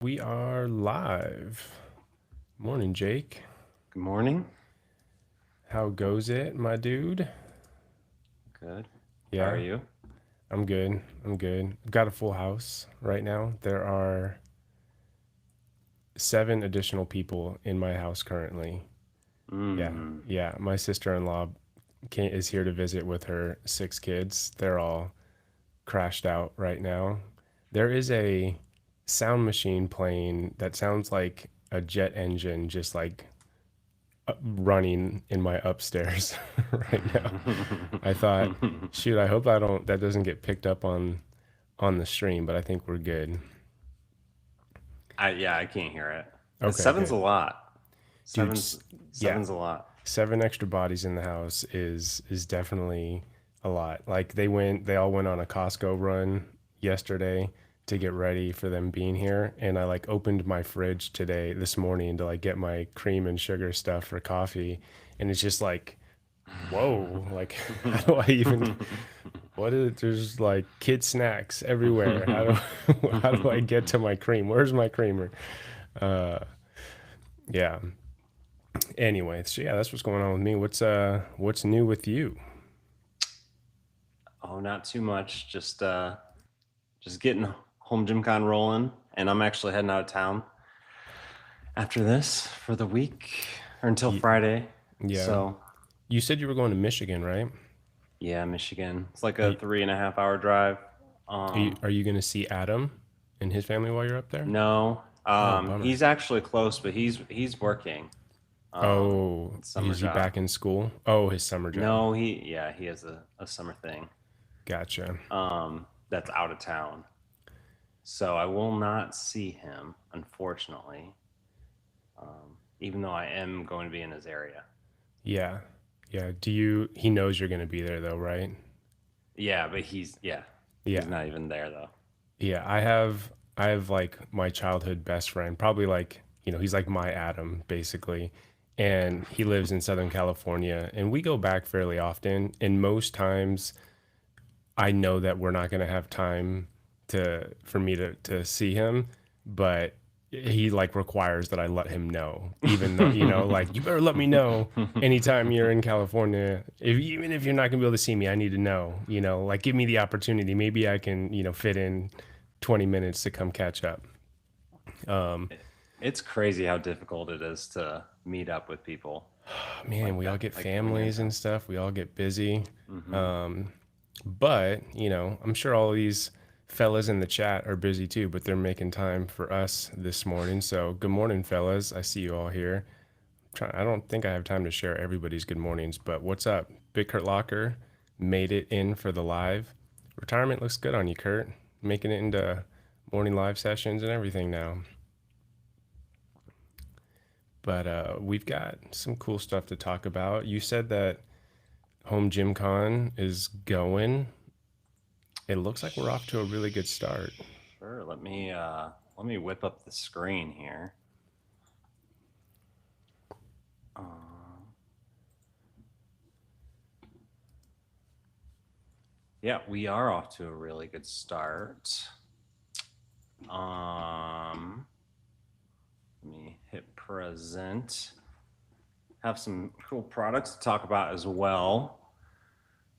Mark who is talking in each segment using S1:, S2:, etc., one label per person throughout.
S1: We are live. Morning, Jake.
S2: Good morning.
S1: How goes it, my dude?
S2: Good. How are
S1: Yeah,
S2: you?
S1: I'm good. I'm good. I've got a full house right now. There are seven additional people in my house currently. Yeah,
S2: Mm.
S1: yeah. My sister-in-law is here to visit with her six kids. They're all crashed out right now. There is a sound machine playing that sounds like a jet engine just like running in my upstairs right now. I thought, shoot, I hope that doesn't get picked up on the stream, but I think we're good.
S2: I can't hear it.
S1: Okay,
S2: Seven's a
S1: good.
S2: lot.
S1: Dude,
S2: Seven's
S1: yeah,
S2: seven's a lot.
S1: seven extra bodies in the house is definitely a lot. Like they all went on a Costco run yesterday to get ready for them being here, and I like opened my fridge this morning to like get my cream and sugar stuff for coffee, and it's just like, whoa, like how do I even what is there's like kid snacks everywhere. How do I get to my cream? Where's my creamer? Uh yeah. Anyway, so yeah, that's what's going on with me. What's new with you?
S2: Oh, not too much. Just getting home gym con rolling, and I'm actually heading out of town after this for the week or until
S1: Y-
S2: Friday.
S1: Yeah.
S2: So
S1: You said you were going to Michigan, right?
S2: yeah, Michigan. It's like
S1: Are
S2: a
S1: you,
S2: 3.5 hour drive.
S1: are you going to see Adam and his family while you're up there?
S2: No,
S1: Oh, bummer.
S2: he's actually close, but he's working.
S1: Oh,
S2: Summer
S1: is he
S2: job.
S1: back in school? Oh, his summer job.
S2: No, he has a summer thing.
S1: Gotcha.
S2: That's out of town. So I will not see him, unfortunately. Even though I am going to be in his area.
S1: Yeah. Yeah. He knows you're going to be there though, right?
S2: Yeah, but he's
S1: Yeah.
S2: not even there though.
S1: Yeah, I have like my childhood best friend, probably like, he's like my Adam basically. And he lives in Southern California and we go back fairly often, and most times I know that we're not going to have time for me to see him, but he like requires that I let him know, even though, like you better let me know anytime you're in California. Even if you're not gonna be able to see me, I need to know, like give me the opportunity. Maybe I can, fit in 20 minutes to come catch up.
S2: It's crazy how difficult it is to meet up with people
S1: Man,
S2: like
S1: we all
S2: that,
S1: get
S2: like when you're in
S1: families and
S2: town.
S1: stuff. We all get busy.
S2: Hmm.
S1: But, I'm sure all these fellas in the chat are busy too, but they're making time for us this morning. So, good morning, fellas. I see you all here. I don't think I have time to share everybody's good mornings, but what's up? Big Kurt Locker made it in for the live. Retirement looks good on you, Kurt. Making it into morning live sessions and everything now. But we've got some cool stuff to talk about. You said that Home Gym Con is going. It looks like we're off to a really good start.
S2: Sure. Let me whip up the screen here. Um, yeah, we are off to a really good start. Um, Let me hit present. Have some cool products to talk about as well.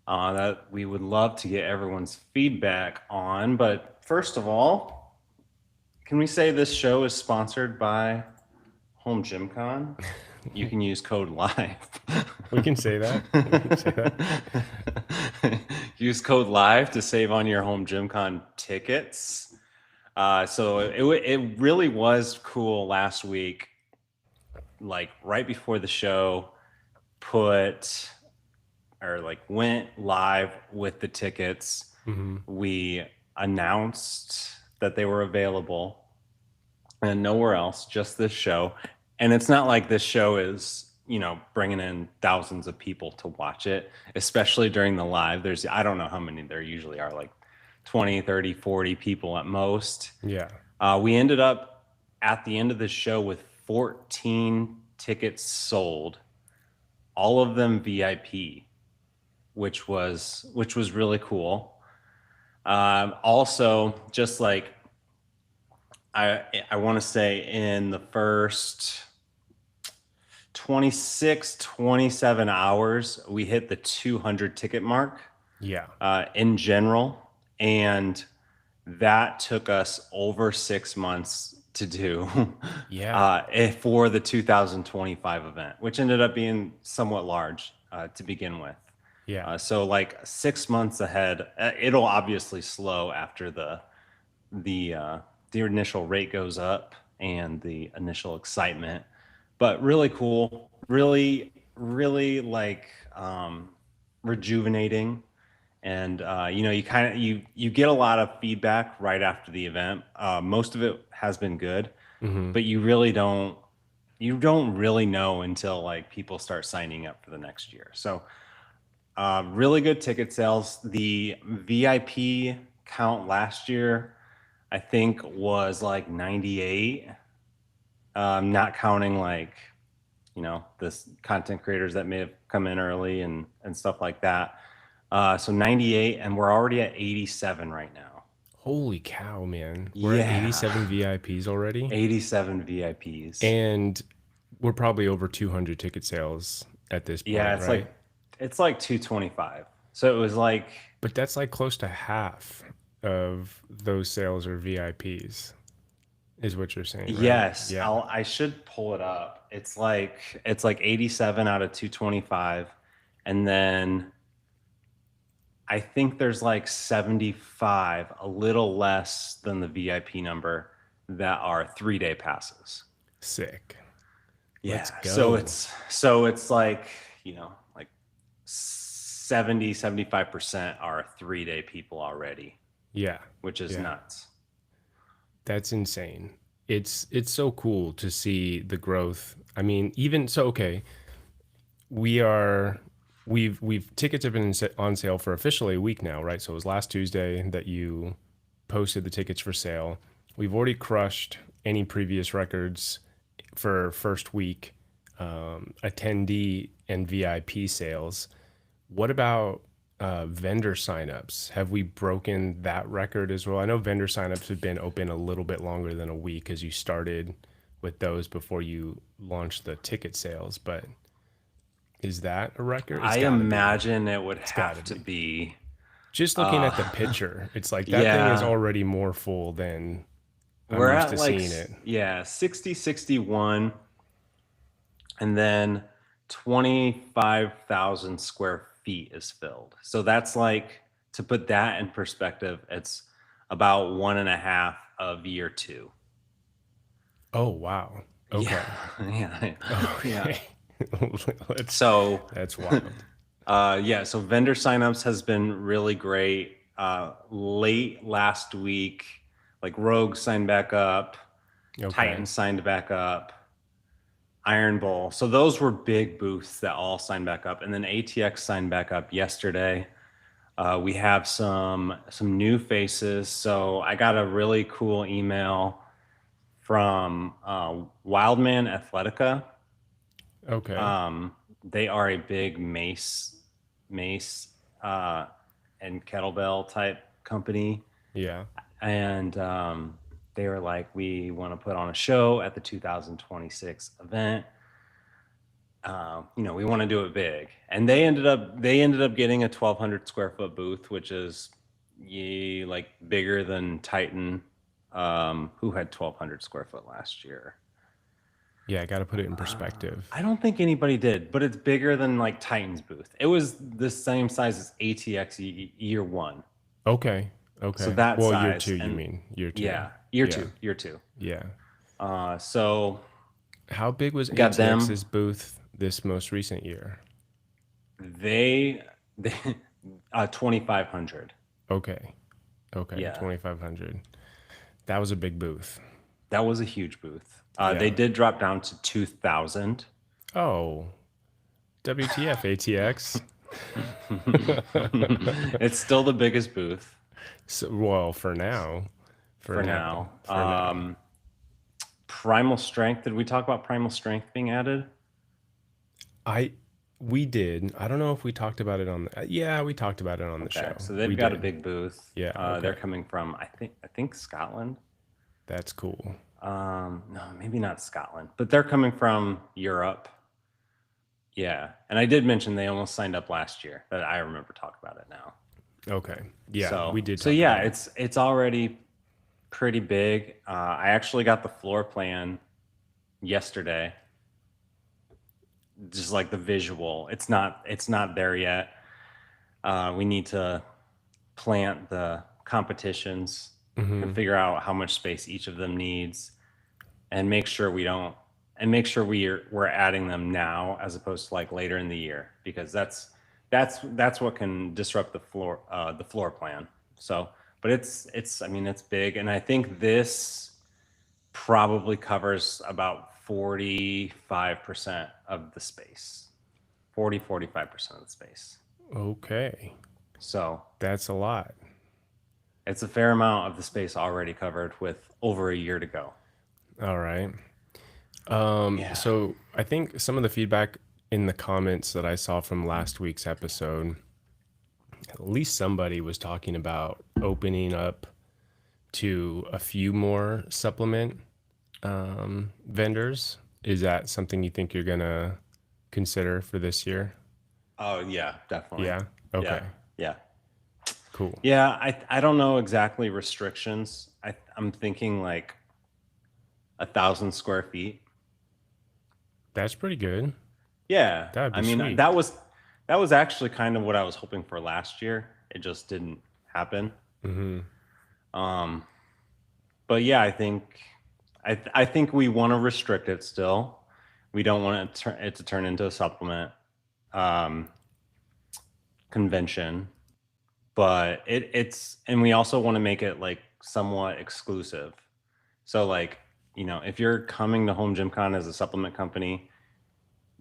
S2: That we would love to get everyone's feedback on. But first of all, can we say this show is sponsored by Home Gym Con? You can use code LIVE.
S1: We can say that. We can say that.
S2: Use code LIVE to save on your Home Gym Con tickets. So it really was cool last week, like right before the show, put or like went live with the tickets.
S1: Hmm.
S2: We announced that they were available and nowhere else, just this show. And it's not like this show is, bringing in thousands of people to watch it, especially during the live. I don't know how many there usually are, like 20, 30, 40 people at most.
S1: Yeah.
S2: We ended up at the end of the show with 14 tickets sold, all of them VIP, which was really cool. Also, just like I want to say in the first 26, 27 hours, we hit the 200 ticket mark
S1: Yeah.
S2: in general. And that took us over 6 months to do
S1: Yeah.
S2: for the 2025 event, which ended up being somewhat large to begin with.
S1: Yeah.
S2: So like 6 months ahead, it'll obviously slow after the uh, the initial rate goes up and the initial excitement, but really cool, really like rejuvenating. And you kind of you get a lot of feedback right after the event. Most of it has been good,
S1: Hmm.
S2: but you don't really know until like people start signing up for the next year. So really good ticket sales. The VIP count last year, I think, was like 98. Not counting like this content creators that may have come in early and stuff like that. So 98, and we're already at 87 right now.
S1: Holy cow, man. We're at
S2: Yeah,
S1: 87 VIPs already.
S2: 87 VIPs.
S1: And we're probably over 200 ticket sales at this
S2: Yeah,
S1: point, right?
S2: it's like 225. So it was like
S1: But that's like close to half of those sales are VIPs, is what you're saying, right?
S2: yes,
S1: Yeah.
S2: I should pull it up. It's like 87 out of 225, and then I think there's like 75, a little less than the VIP number, that are 3-day passes.
S1: Sick. Let's
S2: Yeah.
S1: go.
S2: So it's like, like 75% are 3-day people already,
S1: Yeah.
S2: which is
S1: Yeah.
S2: nuts.
S1: That's insane. It's so cool to see the growth. I mean, even so, okay, we are we've tickets have been on sale for officially a week now, right? So it was last Tuesday that you posted the tickets for sale. We've already crushed any previous records for first week attendee and VIP sales. What about vendor signups? Have we broken that record as well? I know vendor signups have been open a little bit longer than a week as you started with those before you launched the ticket sales, but is that a record? It's
S2: I
S1: got to be.
S2: imagine it would
S1: It's got to
S2: have to
S1: be.
S2: be.
S1: Just looking
S2: Uh,
S1: at the picture, it's like that thing is
S2: yeah,
S1: already more full than I'm
S2: we're
S1: used
S2: at
S1: to
S2: like,
S1: seeing it.
S2: yeah, 60, 61, and then 25,000 square feet is filled. So that's like, to put that in perspective, it's about one and a half of year two.
S1: Oh, wow.
S2: Yeah,
S1: Okay.
S2: yeah, yeah.
S1: Okay. Let's,
S2: So,
S1: that's wild.
S2: yeah, so vendor signups has been really great. Late last week, like Rogue signed back up,
S1: Okay.
S2: Titan signed back up, Iron Bowl. So those were big booths that all signed back up, and then ATX signed back up yesterday. We have some new faces. So I got a really cool email from Wildman Athletica.
S1: Okay.
S2: They are a big mace uh, and kettlebell type company,
S1: Yeah.
S2: and they were like, "We want to put on a show at the 2026 event. We want to do it big." And they ended up getting a 1,200 square foot booth, which is like bigger than Titan, who had 1,200 square foot last year.
S1: Yeah. I got to put it in perspective.
S2: I don't think anybody did, but it's bigger than like Titan's booth. It was the same size as ATX year one.
S1: Okay.
S2: So
S1: Okay.
S2: that
S1: Well, year
S2: size.
S1: two, you
S2: And
S1: mean year two.
S2: yeah, year
S1: Yeah.
S2: two, year two.
S1: Yeah.
S2: So
S1: How big was
S2: got them.
S1: ATX's booth this most recent year?
S2: They 2,500.
S1: Okay. Okay.
S2: Yeah,
S1: 2,500. That was a big booth.
S2: that was a huge booth. They
S1: Yeah.
S2: did drop down to 2,000.
S1: Oh, WTF, ATX?
S2: It's still the biggest booth
S1: So, well, for now, for
S2: for
S1: now,
S2: now.
S1: for now.
S2: Primal Strength. Did we talk about Primal Strength being added?
S1: I we did. I don't know if we talked about it on the, yeah, we talked about it on the
S2: Okay,
S1: show.
S2: so
S1: We
S2: they've got a
S1: did.
S2: big booth.
S1: Yeah,
S2: They're
S1: okay.
S2: coming from I think Scotland.
S1: That's cool.
S2: No, maybe not Scotland, but they're coming from Europe. Yeah, and I did mention they almost signed up last year. That I remember talking about it now.
S1: Okay. Yeah,
S2: So
S1: we did
S2: so
S1: talk
S2: yeah,
S1: about it.
S2: it's already pretty big. I actually got the floor plan yesterday, just like the visual. It's not there yet. We need to plant the competitions and
S1: Hmm.
S2: figure out how much space each of them needs, and make sure we don't and make sure we're adding them now as opposed to like later in the year, because that's what can disrupt the floor plan. So, but it's I mean it's big, and I think this probably covers about 45% of the space. 45% of the space.
S1: Okay.
S2: So
S1: That's a lot.
S2: it's a fair amount of the space already covered with over a year to go.
S1: All right.
S2: Yeah.
S1: So I think some of the feedback in the comments that I saw from last week's episode, at least somebody was talking about opening up to a few more supplement vendors. Is that something you think you're gonna consider for this year?
S2: Oh yeah, definitely.
S1: Yeah.
S2: Yeah.
S1: Okay.
S2: Yeah.
S1: Cool.
S2: Yeah, I don't know exactly restrictions. I'm thinking like 1,000 square feet.
S1: That's pretty good.
S2: Yeah,
S1: That'd
S2: I
S1: be
S2: mean
S1: sweet.
S2: that was actually kind of what I was hoping for last year. It just didn't happen.
S1: Hmm.
S2: Um, but yeah, I think we want to restrict it still. We don't want it to turn into a supplement um, convention, but it's and we also want to make it like somewhat exclusive. So like, if you're coming to Home Gym Con as a supplement company,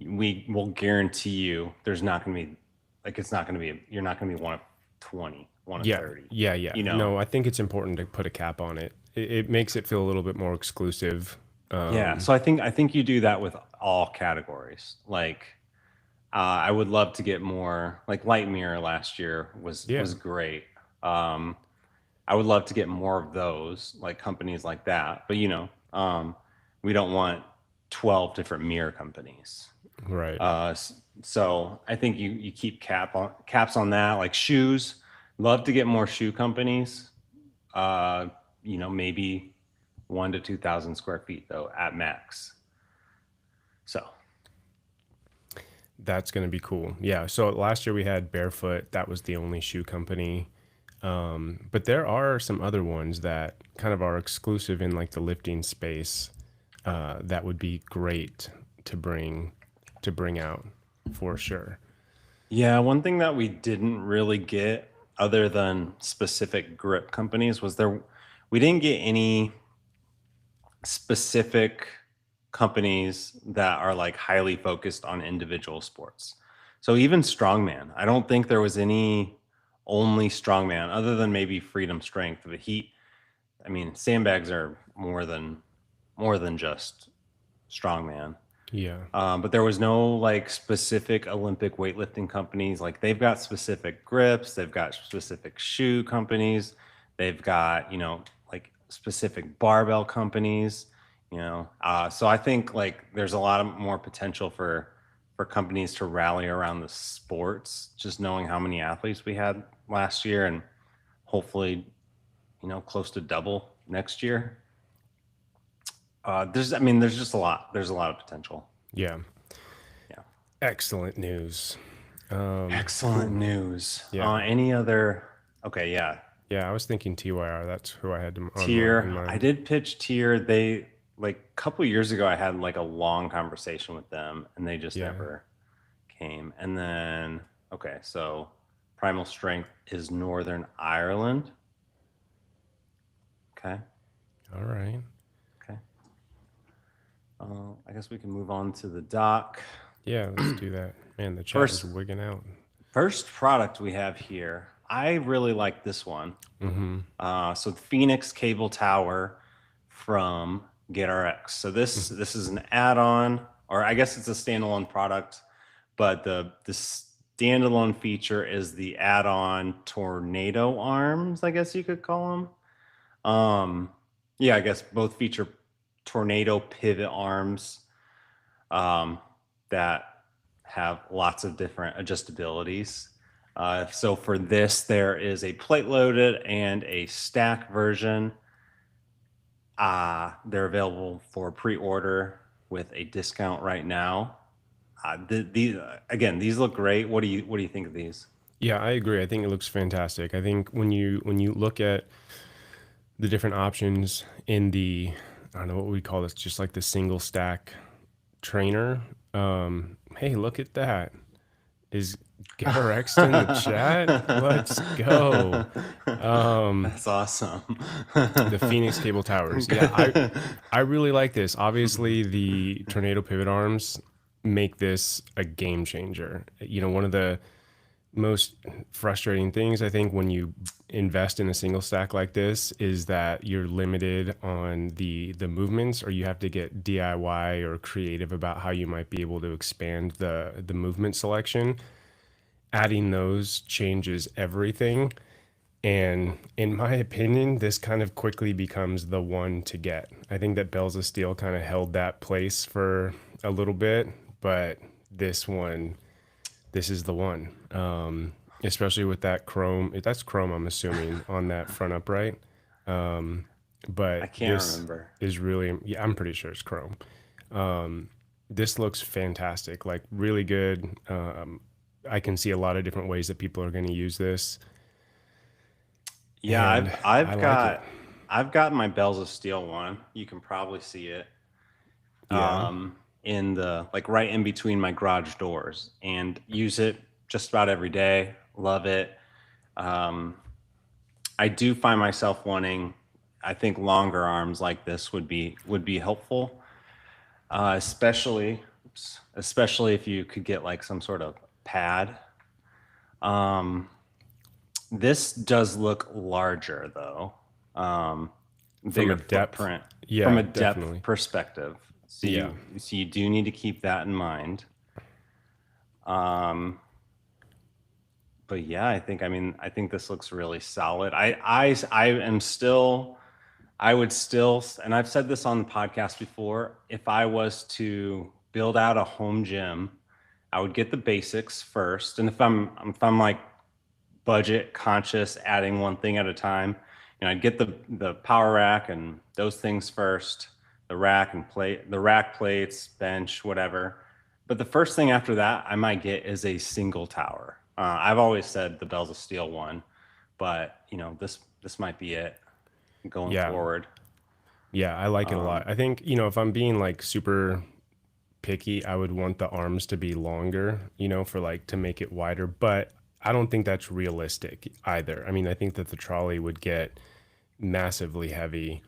S2: we will guarantee you there's not going to be like it's not going to be you're not going to be one of 20, one of
S1: Yeah.
S2: 30.
S1: Yeah. Yeah.
S2: You know.
S1: No, I think it's important to put a cap on it. It makes it feel a little bit more exclusive.
S2: Yeah,
S1: Um,
S2: so I think you do that with all categories. Like I would love to get more like Light Mirror last year
S1: yeah.
S2: was great. Um I would love to get more of those, like companies like that. But we don't want 12 different mirror companies.
S1: Right.
S2: So I think you keep caps on that, like shoes. Love to get more shoe companies. Uh, maybe 1 to 2,000 square feet though at max. So
S1: That's going to be cool. Yeah. So last year we had Barefoot. That was the only shoe company. But there are some other ones that kind of are exclusive in like the lifting space. That would be great to bring out for sure.
S2: yeah, one thing that we didn't really get other than specific grip companies was we didn't get any specific companies that are like highly focused on individual sports. So even strongman, I don't think there was any only strongman other than maybe Freedom Strength. But I mean, sandbags are more than just strongman.
S1: Yeah.
S2: But there was no like specific Olympic weightlifting companies. Like they've got specific grips, they've got specific shoe companies, they've got like specific barbell companies. So I think like there's a lot of more potential for companies to rally around the sports. Just knowing how many athletes we had last year, and hopefully close to double next year. There's just a lot. There's a lot of potential.
S1: Yeah.
S2: Yeah.
S1: Excellent news.
S2: Excellent
S1: Cool.
S2: news.
S1: Yeah.
S2: Any other? Okay, yeah.
S1: Yeah. I was thinking TYR. That's who I had on my in
S2: Tier. I
S1: mind.
S2: did pitch Tier. They like a couple years ago. I had like a long conversation with them, and they just
S1: Yeah.
S2: never came. And then okay, so Primal Strength is Northern Ireland. Okay.
S1: All right.
S2: Okay. I guess we can move on to the doc.
S1: Yeah. Let's do that. Man, the chat is
S2: First,
S1: wigging out.
S2: first product we have here. I really like this one.
S1: Mm-hmm.
S2: So the Phoenix Cable Tower from GetRx. So this is an add-on, or I guess it's a standalone product, but the standalone feature is the add-on tornado arms, I guess you could call them. Yeah, I guess both feature tornado pivot arms um, that have lots of different adjustabilities. So for this, there is a plate loaded and a stack version. They're available for pre-order with a discount right now. These again, these look great. What do you think of these?
S1: Yeah, I agree. I think it looks fantastic. I think when you look at the different options in the, I don't know what we call this, just like the single stack trainer. Hey, look at that. Is GetRx in the chat? Let's go. Um,
S2: That's awesome.
S1: the Phoenix cable towers. Yeah, I really like this. Obviously, the tornado pivot arms make this a game changer. You know, one of the most frustrating things I think when you invest in a single stack like this is that you're limited on the movements, or you have to get DIY or creative about how you might be able to expand the movement selection. Adding those changes everything. And in my opinion, this kind of quickly becomes the one to get. I think that Bells of Steel kind of held that place for a little bit, but this one, this is the one. Especially with that chrome. That's chrome, I'm assuming, on that front upright.
S2: I
S1: But
S2: can't
S1: this
S2: remember.
S1: is really, yeah, I'm pretty sure it's chrome. This looks fantastic, like really good. I can see a lot of different ways that people are going to use this,
S2: Yeah,
S1: and
S2: I've
S1: I
S2: I've
S1: like it.
S2: got I've got my Bells of Steel one. You can probably see it
S1: Yeah.
S2: in the like right in between my garage doors, and use it just about every day. Love it. Um, I do find myself wanting. I think longer arms like this would be helpful, especially if you could get like some sort of pad. Um, this does look larger though,
S1: From a
S2: bigger
S1: depth.
S2: footprint from
S1: Yeah,
S2: a depth
S1: definitely.
S2: perspective. So
S1: Yeah.
S2: you do need to keep that in mind. Um, but yeah, I think this looks really solid. I am still I would still, and I've said this on the podcast before, if I was to build out a home gym, I would get the basics first. And if I'm like budget conscious, adding one thing at a time, I'd get the power rack and those things first, the rack plates, bench, whatever. But the first thing after that I might get is a single tower. I've always said the Bells of Steel one, but this might be it going
S1: Yeah.
S2: forward.
S1: Yeah, I like it a lot.
S2: Um,
S1: I think, if I'm being like super picky, I would want the arms to be longer, for like to make it wider, but I don't think that's realistic either. I mean, I think that the trolley would get massively heavy.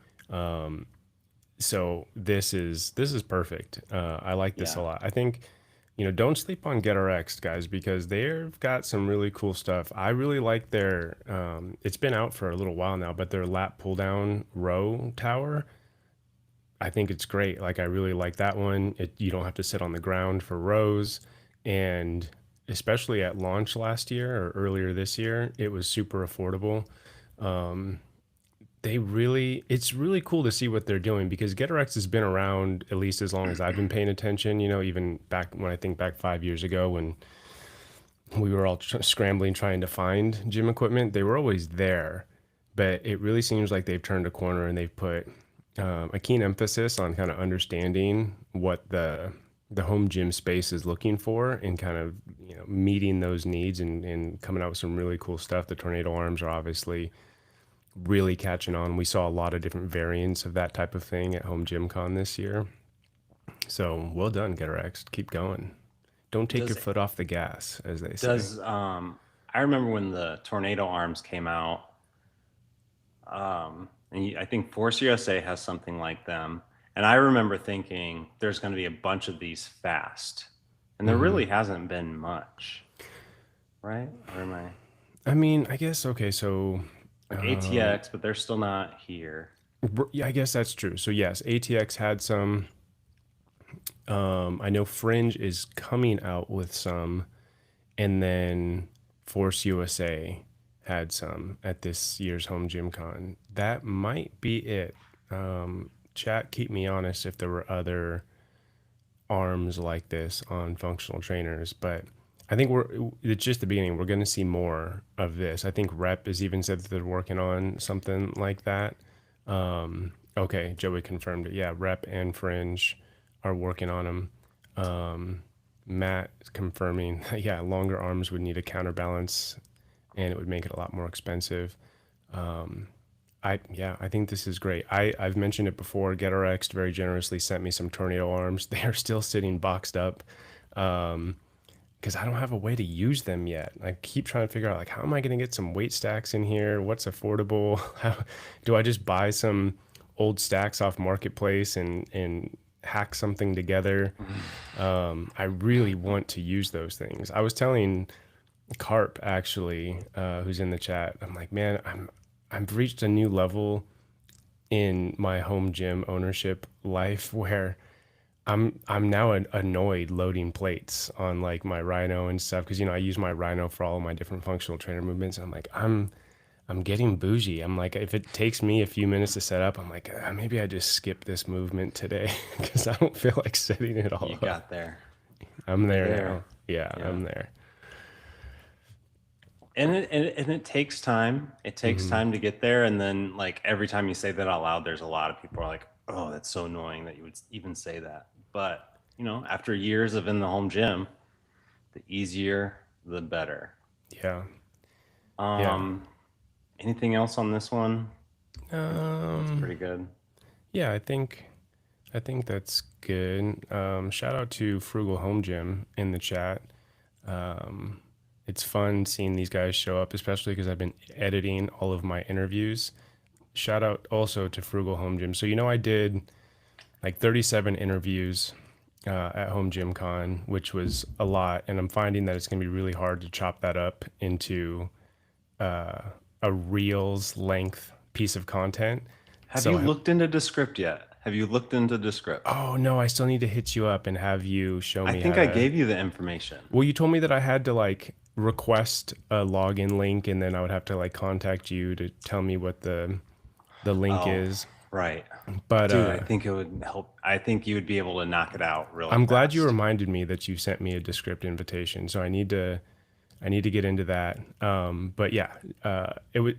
S1: So this is perfect. I like this a
S2: yeah.
S1: lot. I think, don't sleep on GetRx, guys, because they've got some really cool stuff. I really like their. It's been out for a little while now, but their lap pull down row tower. I think it's great. Like I really like that one. You don't have to sit on the ground for rows, and especially at launch last year or earlier this year, it was super affordable. It's really cool to see what they're doing, because GetRx has been around at least as long as I've been paying attention. Even back when I think back 5 years ago when we were all scrambling trying to find gym equipment, they were always there. But it really seems like they've turned a corner and they've put a keen emphasis on kind of understanding what the home gym space is looking for, and kind of meeting those needs, and coming out with some really cool stuff. The tornado arms are obviously really catching on. We saw a lot of different variants of that type of thing at Home Gym Con this year. So well done, GetRx. Keep going. Don't take your
S2: Does
S1: foot off the gas, as they say.
S2: does I remember when the tornado arms came out, I think Force USA has something like them, and I remember thinking there's going to be a bunch of these fast, and there
S1: Hmm.
S2: really hasn't been much, right? Or am I
S1: I mean, I guess okay. So,
S2: like ATX, but they're still not here.
S1: yeah, I guess that's true. So yes, ATX had some. I know Fringe is coming out with some, and then Force USA had some at this year's Home Gym Con. That might be it. Chat, keep me honest if there were other arms like this on functional trainers, but I think it's just the beginning. We're going to see more of this. I think Rep has even said that they're working on something like that. Okay, Joey confirmed it. Yeah, Rep and Fringe are working on them. Matt is confirming, yeah, longer arms would need a counterbalance and it would make it a lot more expensive. I think this is great. I've mentioned it before. GetRx very generously sent me some tornado arms. They are still sitting boxed up because I don't have a way to use them yet. I keep trying to figure out like how am I going to get some weight stacks in here? What's affordable? How, do I just buy some old stacks off marketplace and hack something together? I really want to use those things. I was telling Carp actually, who's in the chat. I'm like, man, I've reached a new level in my home gym ownership life where I'm now annoyed loading plates on like my Rhino and stuff because I use my Rhino for all of my different functional trainer movements. And I'm like I'm getting bougie. I'm like if it takes me a few minutes to set up, I'm like maybe I just skip this movement today because I don't feel like setting it all
S2: You
S1: up.
S2: got there.
S1: I'm
S2: You're
S1: there
S2: there.
S1: now. Yeah,
S2: Yeah.
S1: I'm there.
S2: And it takes time. It takes
S1: Hmm.
S2: time to get there. And then like every time you say that out loud, there's a lot of people are like, oh, that's so annoying that you would even say that. But after years of in the home gym, the easier the better.
S1: Yeah, yeah.
S2: Um, anything else on this one? I think that's
S1: Um,
S2: pretty good.
S1: yeah, I think that's good. Shout out to Frugal Home Gym in the chat. It's fun seeing these guys show up, especially because I've been editing all of my interviews. Shout out also to Frugal Home Gym. So I did like 37 interviews at Home Gym Con, which was a lot, and I'm finding that it's going to be really hard to chop that up into a reels length piece of content.
S2: Have
S1: So
S2: you
S1: I,
S2: looked into Descript yet? Have you looked into Descript?
S1: oh no, I still need to hit you up and have you show
S2: I
S1: me how
S2: think I
S1: to.
S2: gave you the information.
S1: Well, you told me that I had to like request a login link and then I would have to like contact you to tell me what the link
S2: Oh,
S1: is.
S2: right.
S1: But
S2: Dude, I think it would help. I think you would be able to knock it out really
S1: I'm glad you
S2: fast.
S1: reminded me that you sent me a Descript invitation. So I need to get into that. But yeah, it would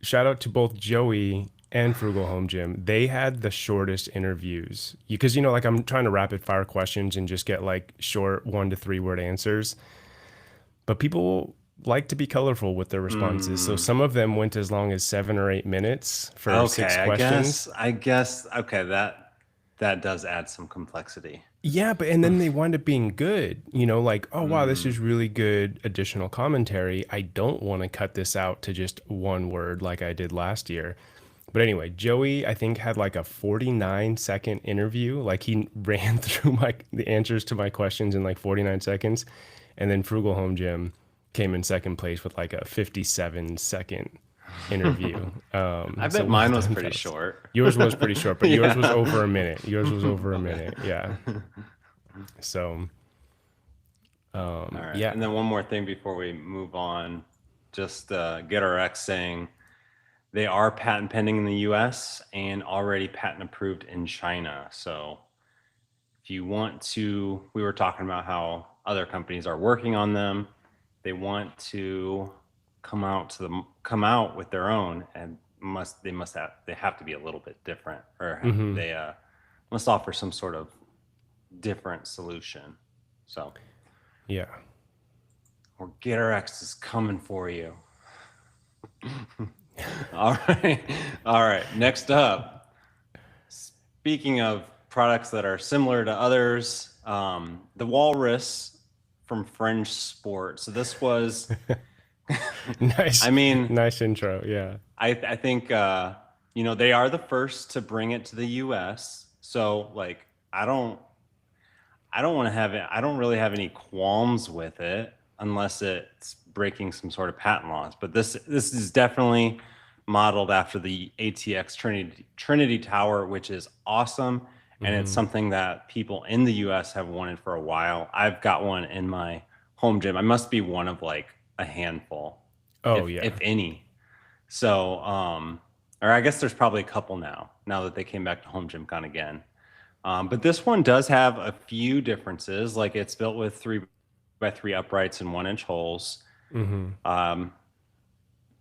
S1: shout out to both Joey and Frugal Home Gym. They had the shortest interviews because like I'm trying to rapid fire questions and just get like short 1 to 3 word answers. But people like to be colorful with their responses. So
S2: Mm,
S1: some of them went as long as 7 or 8 minutes for six
S2: okay, I
S1: questions.
S2: guess. I guess. Okay, that does add some complexity.
S1: Yeah, but and then they wind up being good. Like, oh wow, this
S2: Mm,
S1: is really good additional commentary. I don't want to cut this out to just one word like I did last year. But anyway, Joey, I think had like a 49-second interview. Like he ran through the answers to my questions in like 49 seconds. And then Frugal Home Gym came in second place with like a 57-second interview.
S2: I
S1: So
S2: bet
S1: well
S2: mine was
S1: done,
S2: pretty
S1: fellas.
S2: short.
S1: Yours was pretty short, but yours was
S2: Yeah.
S1: over a minute. Yours was over a
S2: Okay.
S1: minute. Yeah. So
S2: All right.
S1: yeah.
S2: And then one more thing before we move on. Just GetRx saying they are patent pending in the US and already patent approved in China. So if you want to, we were talking about how other companies are working on them. They want to come out with their own, and they have to be a little bit different, or
S1: Hmm.
S2: they must offer some sort of different solution. So,
S1: Yeah.
S2: or GetRx is coming for you. All right, all right. Next up, speaking of products that are similar to others, the Walrus from Fringe Sport. So this was,
S1: Nice,
S2: I mean,
S1: nice intro. Yeah.
S2: I think they are the first to bring it to the U.S. So like, I don't I don't want to have it. I don't really have any qualms with it unless it's breaking some sort of patent laws. But this is definitely modeled after the ATX Trinity Tower, which is awesome, and it's
S1: Hmm.
S2: something that people in the U.S. have wanted for a while. I've got one in my home gym. I must be one of like a handful,
S1: Oh
S2: if
S1: yeah.
S2: any. So or I guess there's probably a couple now that they came back to Home Gym Con again. But this one does have a few differences. Like it's built with 3x3 uprights and 1 inch holes.
S1: Mm-hmm.
S2: Um,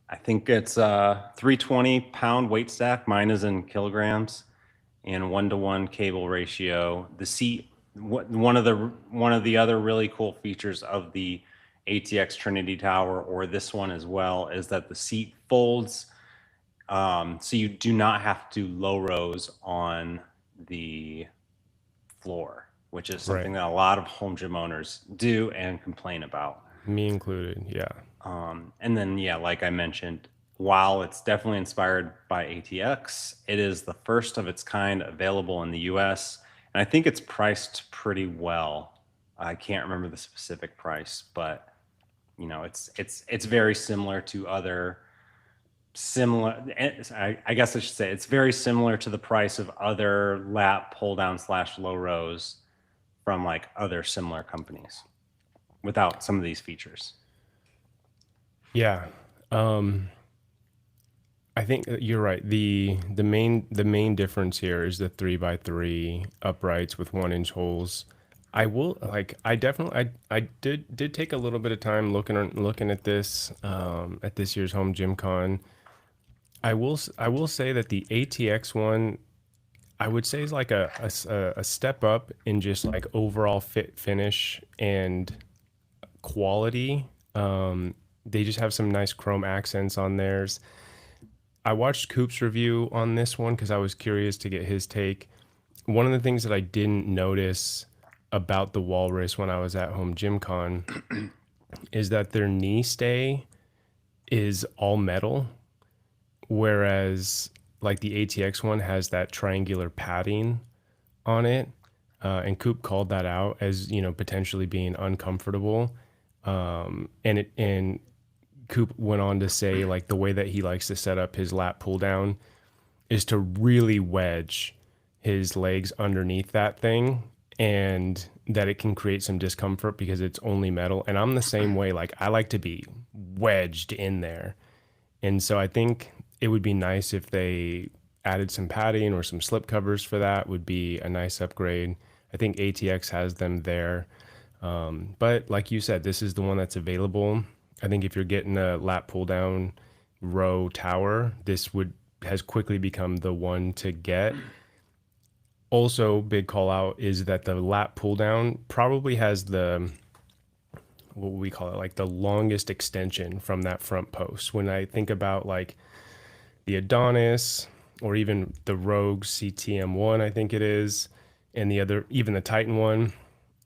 S2: I think it's 320-pound weight stack. Mine is in kilograms, and 1-to-1 cable ratio. The seat, one of the other really cool features of the ATX Trinity Tower, or this one as well, is that the seat folds, so you do not have to do low rows on the floor, which is something
S1: Right.
S2: that a lot of home gym owners do and complain about.
S1: Me included. Yeah.
S2: And then, yeah, like I mentioned, while it's definitely inspired by ATX, it is the first of its kind available in the US. And I think it's priced pretty well. I can't remember the specific price, but it's very similar to other similar. I guess I should say it's very similar to the price of other lap pull down slash low rows from like other similar companies without some of these features.
S1: Yeah. Um, I think you're right. The main difference here is the 3x3 uprights with 1 inch holes. I will like I definitely I did take a little bit of time looking at this year's home gym con. I will say that the ATX one I would say is like a step up in just like overall fit finish and quality. They just have some nice chrome accents on theirs. I watched Coop's review on this one because I was curious to get his take. One of the things that I didn't notice about the Walrus when I was at home Gym Con is that their knee stay is all metal, whereas like the ATX one has that triangular padding on it. And Coop called that out as potentially being uncomfortable. And Coop went on to say like the way that he likes to set up his lat pull down is to really wedge his legs underneath that thing, and that it can create some discomfort because it's only metal. And I'm the same way. Like I like to be wedged in there. And so I think it would be nice if they added some padding or some slip covers for that would be a nice upgrade. I think ATX has them there. But like you said, this is the one that's available. I think if you're getting a lat pull down row tower, this would has quickly become the one to get. Also, big call out is that the lat pull down probably has the what would we call it, like the longest extension from that front post. When I think about like the Adonis or even the Rogue CTM1, I think it is, and the other, even the Titan one,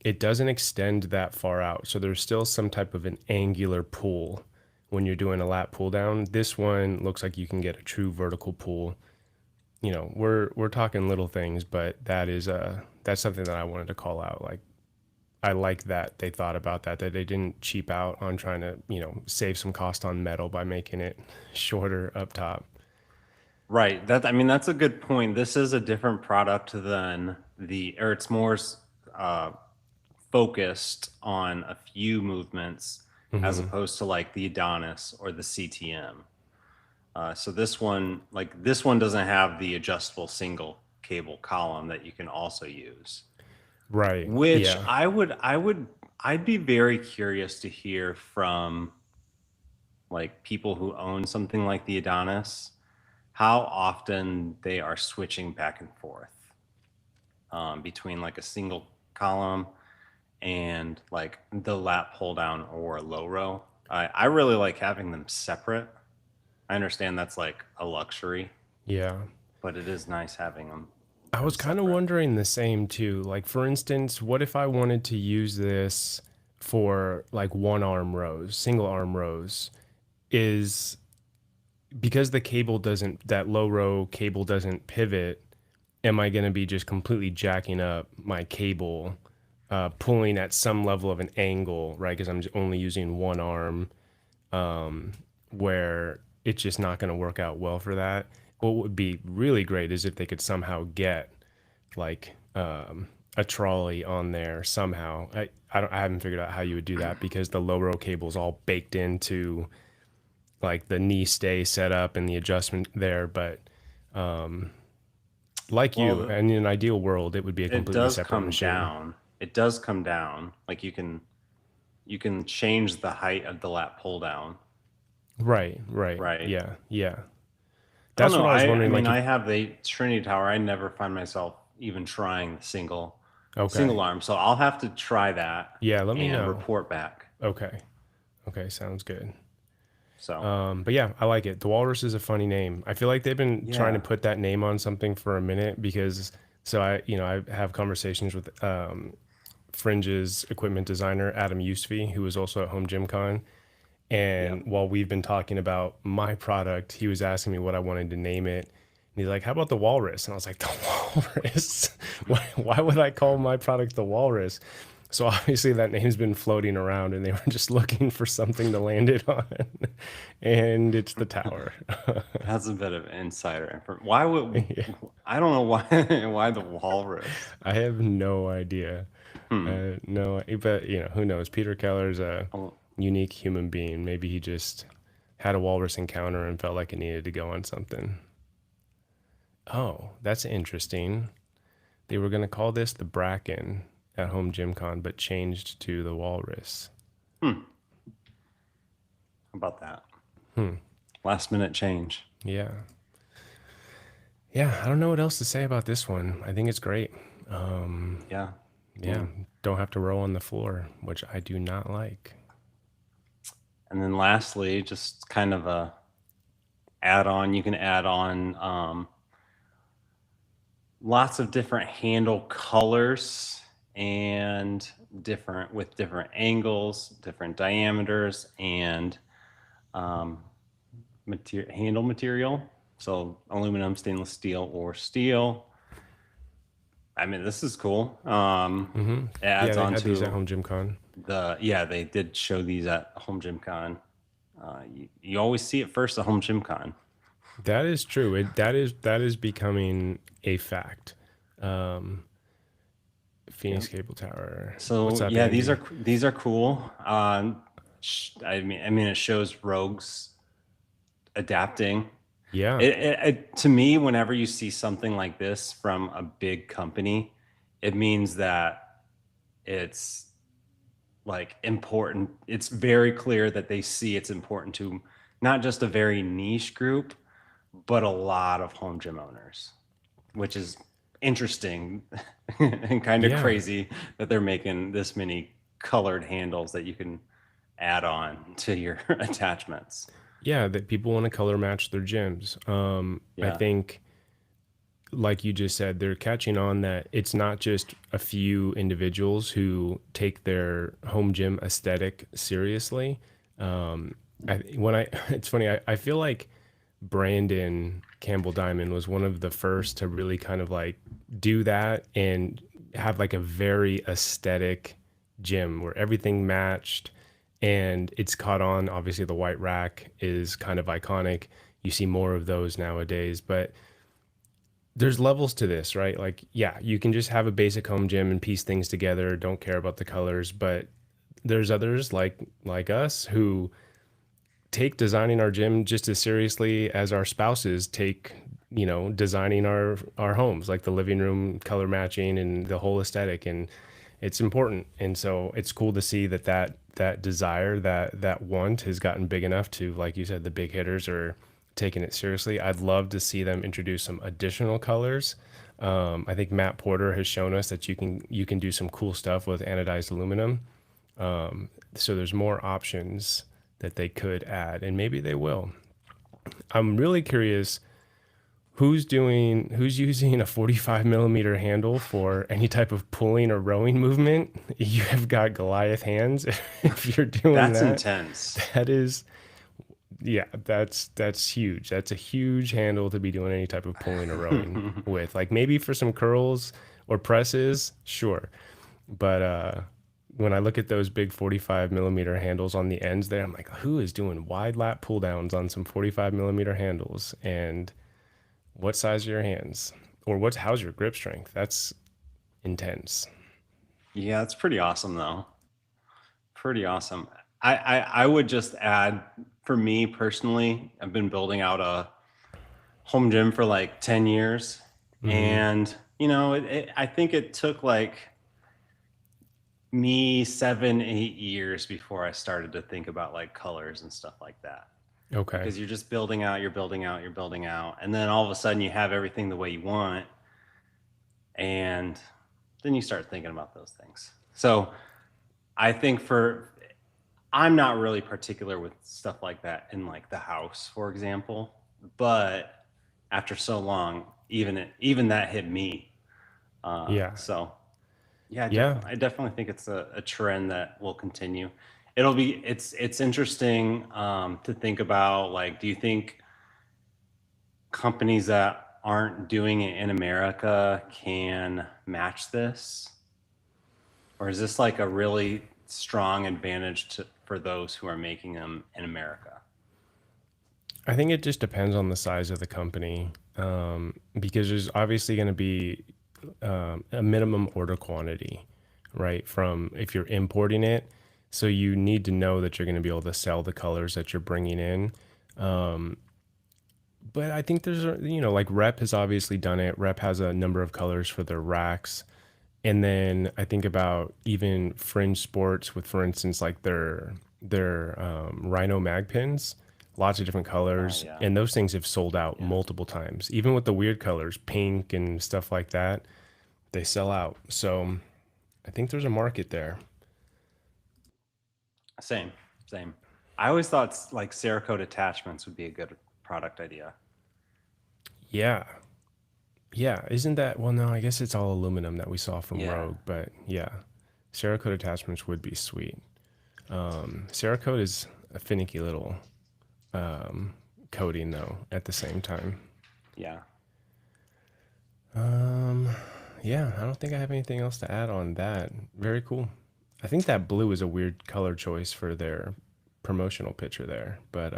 S1: it doesn't extend that far out. So there's still some type of an angular pull when you're doing a lat pull down. This one looks like you can get a true vertical pull. We're talking little things, but that's something that I wanted to call out. Like I like that they thought about that they didn't cheap out on trying to, save some cost on metal by making it shorter up top.
S2: Right. That's a good point. This is a different product than or it's more uh, focused on a few movements as
S1: Hmm.
S2: opposed to like the Adonis or the CTM. So this one doesn't have the adjustable single cable column that you can also use.
S1: Right.
S2: Which
S1: Yeah.
S2: I'd be very curious to hear from like people who own something like the Adonis, how often they are switching back and forth between like a single column and like the lat pull down or low row. I really like having them separate. I understand that's like a luxury,
S1: Yeah.
S2: but it is nice having
S1: I
S2: them
S1: was kind of
S2: separate.
S1: wondering the same too. Like for instance, what if I wanted to use this for like one arm rows, single arm rows? Is because the cable doesn't that low row cable doesn't pivot, am I going to be just completely jacking up my cable, pulling at some level of an angle, right? Because I'm only using one arm, where it's just not going to work out well for that. What would be really great is if they could somehow get like a trolley on there somehow. I haven't figured out how you would do that because the low row cable is all baked into like the knee stay setup and the adjustment there. But Like you,
S2: Well,
S1: in an ideal world, it would be a
S2: it
S1: completely
S2: does
S1: separate
S2: come
S1: machine.
S2: down. It does come down. Like you can change the height of the lat pull down,
S1: Right, right.
S2: right?
S1: Yeah, yeah.
S2: I don't
S1: That's
S2: know.
S1: what I was
S2: I
S1: wondering.
S2: mean,
S1: Like, if
S2: I have the Trinity Tower. I never find myself even trying the single
S1: okay,
S2: arm. So I'll have to try that
S1: yeah, let me
S2: and
S1: know.
S2: report back.
S1: Okay, okay, sounds good.
S2: So
S1: But yeah, I like it. The Walrus is a funny name. I feel like they've been trying to
S2: yeah.
S1: put that name on something for a minute because so I have conversations with Fringe's equipment designer Adam Usfi, who was also at Home Gym Con. And
S2: Yep.
S1: while we've been talking about my product, he was asking me what I wanted to name it. And he's like, "How about the Walrus?" And I was like, "The Walrus? Why would I call my product the Walrus?" So obviously that name's been floating around, and they were just looking for something to land it on, and it's the tower.
S2: That's a bit of insider information. Why would
S1: Yeah,
S2: I don't know why why the walrus?
S1: I have no idea.
S2: Hmm.
S1: No, but who knows? Peter Keller's a
S2: Oh,
S1: unique human being. Maybe he just had a walrus encounter and felt like it needed to go on something. Oh, that's interesting. They were going to call this the Bracken at Home Gym Con, but changed to the Walrus.
S2: hmm. How about that?
S1: Hmm.
S2: Last minute change.
S1: Yeah. Yeah. I don't know what else to say about this one. I think it's great. Um,
S2: Yeah.
S1: yeah.
S2: Yeah.
S1: Don't have to row on the floor, which I do not like.
S2: And then lastly, just kind of a add on. You can add on lots of different handle colors and different angles, different diameters, and um, handle material. So aluminum, stainless steel, or steel. I mean, this is cool.
S1: Hmm.
S2: It
S1: Yeah,
S2: adds
S1: they
S2: on
S1: had these at
S2: to
S1: Home Gym Con.
S2: they did show these at Home Gym Con. You always see it first at Home Gym Con.
S1: That is true. That is becoming a fact. Um,
S2: Yeah.
S1: Phoenix Cable Tower. What's
S2: So
S1: up,
S2: yeah,
S1: Andy?
S2: these are cool. I mean, it shows rogues adapting.
S1: Yeah.
S2: To me, whenever you see something like this from a big company, it means that it's like important. It's very clear that they see it's important to not just a very niche group, but a lot of home gym owners, which is interesting and kind of
S1: Yeah.
S2: crazy that they're making this many colored handles that you can add on to your attachments.
S1: Yeah, that people want to color match their gyms. I
S2: Yeah.
S1: think, like you just said, they're catching on that it's not just a few individuals who take their home gym aesthetic seriously. It's funny, I feel like Brandon Campbell Diamond was one of the first to really kind of like do that and have like a very aesthetic gym where everything matched and it's caught on. Obviously, the white rack is kind of iconic. You see more of those nowadays, but there's levels to this, right? Like, yeah, you can just have a basic home gym and piece things together, don't care about the colors, but there's others like us who take designing our gym just as seriously as our spouses take, designing our homes, like the living room color matching and the whole aesthetic, and it's important. And so it's cool to see that desire, that want has gotten big enough to, like you said, the big hitters are taking it seriously. I'd love to see them introduce some additional colors. I think Matt Porter has shown us that you can do some cool stuff with anodized aluminum. So there's more options that they could add, and maybe they will. I'm really curious who's using a 45 millimeter handle for any type of pulling or rowing movement. You have got Goliath hands if you're doing
S2: That's
S1: that.
S2: intense.
S1: That is, yeah, that's huge. That's a huge handle to be doing any type of pulling or rowing with. Like maybe for some curls or presses, sure. But when I look at those big 45 millimeter handles on the ends there, I'm like, who is doing wide lat pull downs on some 45 millimeter handles? And what size are your hands? Or how's your grip strength? That's intense.
S2: Yeah, it's pretty awesome though. Pretty awesome. I would just add, for me personally, I've been building out home gym for like 10 years.
S1: Mm-hmm.
S2: And, I think it took like me 7, 8 years before I started to think about like colors and stuff like that.
S1: Okay.
S2: Because you're just building out, you're building out, you're building out. And then all of a sudden you have everything the way you want. And then you start thinking about those things. So I think I'm not really particular with stuff like that in like the house, for example. But after so long, even that hit me.
S1: Yeah.
S2: So yeah,
S1: Yeah.
S2: I definitely think it's a trend that will continue. It's interesting to think about. Like, do you think companies that aren't doing it in America can match this, or is this like a really strong advantage for those who are making them in America?
S1: I think it just depends on the size of the company, because there's obviously going to be a minimum order quantity, right? From if you're importing it, so you need to know that you're going to be able to sell the colors that you're bringing in. But I think there's like Rep has obviously done it. Rep has a number of colors for their racks. And then I think about even Fringe Sports with, for instance, like their Rhino mag pins, lots of different colors,
S2: Yeah,
S1: and those things have sold out
S2: yeah,
S1: multiple times. Even with the weird colors, pink and stuff like that, they sell out. So I think there's a market there.
S2: same, same. I always thought like Cerakote attachments would be a good product idea.
S1: Yeah, yeah. Isn't that, well? No, I guess it's all aluminum that we saw from
S2: Yeah,
S1: Rogue, but yeah, Cerakote attachments would be sweet. Cerakote is a finicky little coating though. At the same time.
S2: yeah.
S1: Um, yeah, I don't think I have anything else to add on that. Very cool. I think that blue is a weird color choice for their promotional picture there, but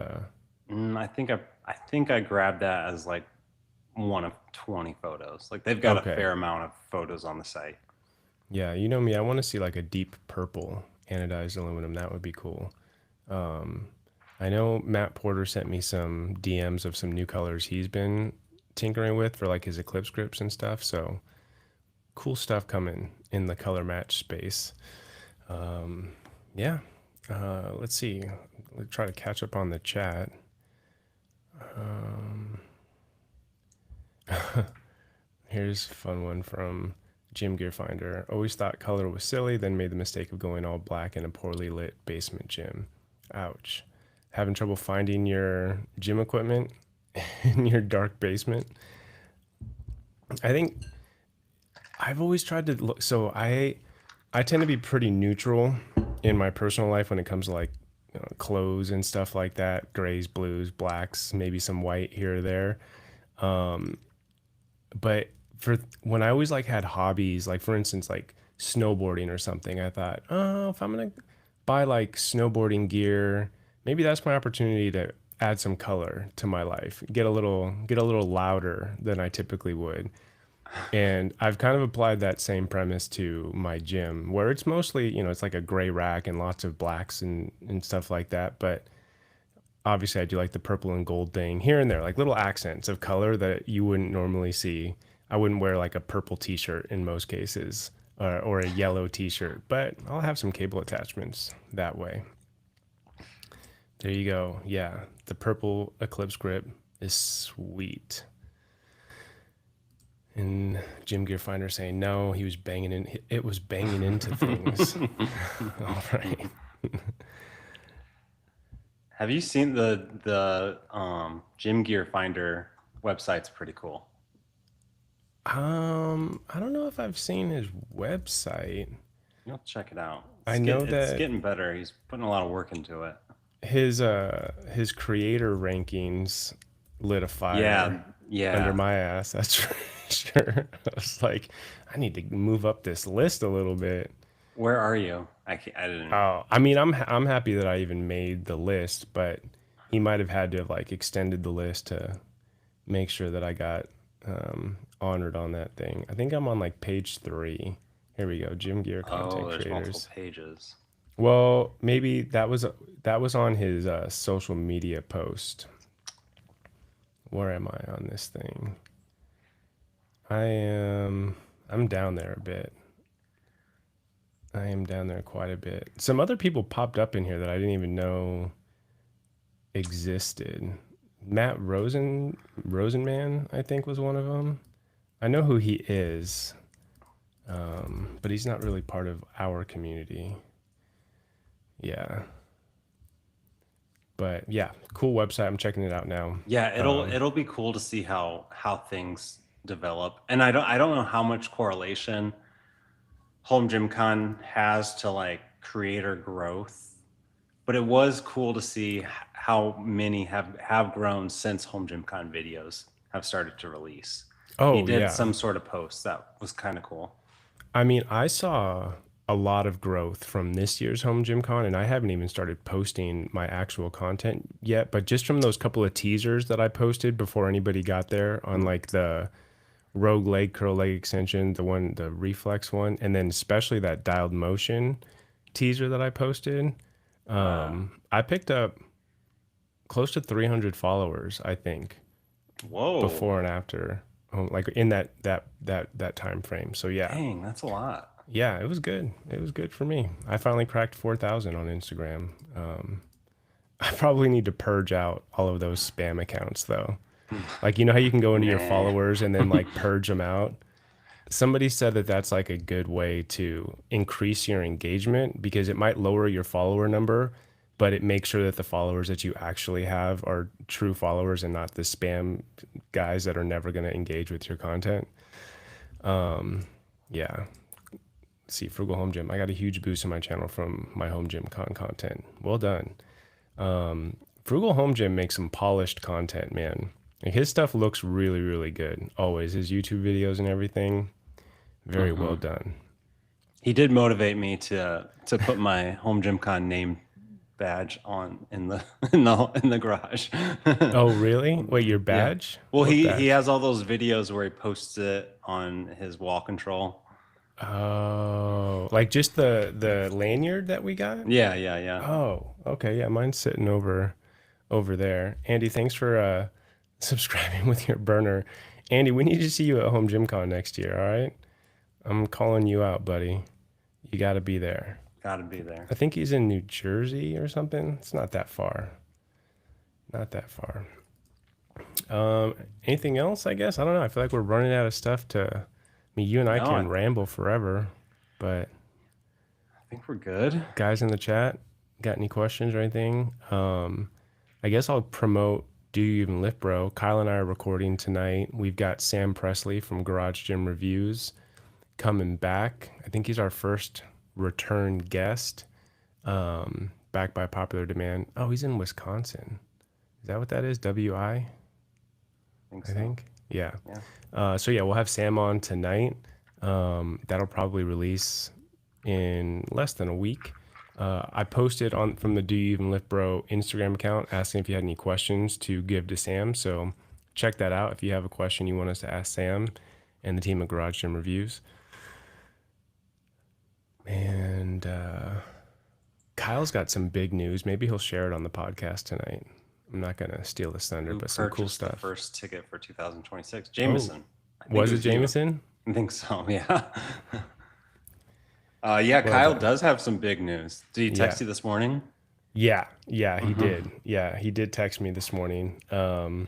S2: I think I grabbed that as like one of 20 photos. Like they've got a
S1: okay.
S2: fair amount of photos on the site.
S1: Yeah, you know me, I want to see like a deep purple anodized aluminum. That would be cool. I know Matt Porter sent me some DMs of some new colors he's been tinkering with for like his Eclipse grips and stuff. So cool stuff coming in the color match space. Yeah. Let's see. Let's try to catch up on the chat. Here's a fun one from Gym Gear Finder. Always thought color was silly, then made the mistake of going all black in a poorly lit basement gym. Ouch. Having trouble finding your gym equipment in your dark basement? I think I've always tried to look, so I tend to be pretty neutral in my personal life when it comes to like clothes and stuff like that, grays, blues, blacks, maybe some white here or there. But for when I always like had hobbies, like for instance, like snowboarding or something, I thought, oh, if I'm gonna buy like snowboarding gear, maybe that's my opportunity to add some color to my life, get a little louder than I typically would. And I've kind of applied that same premise to my gym, where it's mostly, it's like a gray rack and lots of blacks and stuff like that. But obviously, I do like the purple and gold thing here and there, like little accents of color that you wouldn't normally see. I wouldn't wear like a purple t-shirt in most cases, or a yellow t-shirt, but I'll have some cable attachments that way. There you go. Yeah, the purple Eclipse grip is sweet. And Jim Gear Finder saying no, he was banging in. It was banging into things. All right.
S2: Have you seen the Gym Gear Finder website's pretty cool.
S1: I don't know if I've seen his website.
S2: You'll check it out.
S1: I know
S2: It's
S1: that
S2: getting better. He's putting a lot of work into it.
S1: his creator rankings lit a
S2: Yeah,
S1: fire under
S2: yeah.
S1: my ass. That's for sure. I was like, I need to move up this list a little bit.
S2: Where are you? I didn't.
S1: Oh, I mean, I'm happy that I even made the list, but he might have had to have like extended the list to make sure that I got honored on that thing. I think I'm on like page 3. Here we go. Gym Gear
S2: Oh,
S1: content
S2: there's multiple
S1: creators.
S2: pages.
S1: Well, maybe that was on his social media post. Where am I on this thing? I'm down there a bit. I am down there quite a bit. Some other people popped up in here that I didn't even know existed. Matt Rosenman, I think, was one of them. I know who he is, but he's not really part of our community. Yeah. But yeah, cool website. I'm checking it out now.
S2: Yeah, it'll be cool to see how things develop. And I don't know how much correlation Home Gym Con has to like creator growth, but it was cool to see how many have grown since Home Gym Con videos have started to release. He
S1: Oh
S2: did
S1: yeah.
S2: some sort of post that was kind of cool.
S1: I mean, I saw a lot of growth from this year's Home Gym Con, and I haven't even started posting my actual content yet. But just from those couple of teasers that I posted before anybody got there on like the Rogue leg curl leg extension, the reflex one, and then especially that dialed motion teaser that I posted, I picked up close to 300 followers, I think,
S2: Whoa.
S1: before and after, like in that time frame. So yeah,
S2: Dang, that's a lot.
S1: yeah, it was good. It was good for me. I finally cracked 4,000 on Instagram. I probably need to purge out all of those spam accounts though. Like, you know how you can go into your
S2: Nah.
S1: followers and then like purge them out? Somebody said that that's like a good way to increase your engagement because it might lower your follower number, but it makes sure that the followers that you actually have are true followers and not the spam guys that are never going to engage with your content. Yeah. See, Frugal Home Gym. I got a huge boost in my channel from my Home Gym content. Well done. Frugal Home Gym makes some polished content, man. Like his stuff looks really, really good. Always his YouTube videos and everything, very well done.
S2: He did motivate me to put my Home Gym Con name badge on in the in the garage.
S1: Oh, really? Wait, your
S2: Yeah.
S1: badge?
S2: Well,
S1: What
S2: he
S1: badge?
S2: has all those videos where he posts it on his wall control.
S1: Oh, like just the lanyard that we got?
S2: Yeah, yeah, yeah.
S1: Oh, okay. Yeah, mine's sitting over there. Andy, thanks for subscribing with your burner. Andy, we need to see you at Home Gym Con next year, all right? I'm calling you out, buddy. You got to be there.
S2: Got to be there.
S1: I think he's in New Jersey or something. It's not that far. Not that far. Anything else, I guess? I don't know. I feel like we're running out of stuff to. I mean, you and I
S2: No,
S1: can
S2: I
S1: ramble forever, but
S2: think we're good.
S1: guys in the chat, got any questions or anything? I guess I'll promote Do You Even Lift Bro? Kyle and I are recording tonight. We've got Sam Presley from Garage Gym Reviews coming back. I think he's our first return guest, back by popular demand. Oh, he's in Wisconsin. Is that what that is? WI?
S2: Think
S1: I
S2: so.
S1: think. Yeah.
S2: Yeah.
S1: So yeah, we'll have Sam on tonight. That'll probably release in less than a week. I posted on from the Do You Even Lift Bro Instagram account asking if you had any questions to give to Sam. So check that out if you have a question you want us to ask Sam and the team at Garage Gym Reviews. And Kyle's got some big news. Maybe he'll share it on the podcast tonight. I'm not gonna steal his thunder,
S2: Who
S1: but some cool
S2: purchased the
S1: stuff.
S2: first ticket for 2026? Jameson. I think
S1: Was it
S2: you.
S1: Jameson?
S2: I think so. Yeah. Yeah.
S1: Well
S2: Kyle
S1: done.
S2: does have some big news. Did he text
S1: Yeah.
S2: you this morning?
S1: Yeah, he did. Yeah, he did text me this morning.
S2: Yeah.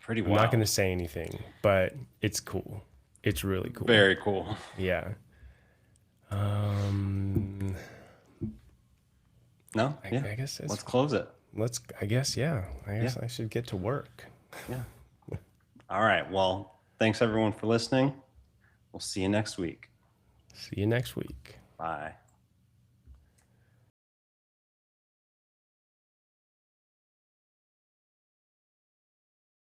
S2: Pretty
S1: I'm
S2: wild.
S1: not going to say anything, but it's cool. It's really cool.
S2: Very cool.
S1: Yeah.
S2: No. Yeah.
S1: I guess
S2: Let's close it.
S1: I guess, yeah. I guess
S2: Yeah.
S1: I should get to work.
S2: Yeah. All right. Well, thanks everyone for listening. We'll see you next week.
S1: See you next week.
S2: Bye.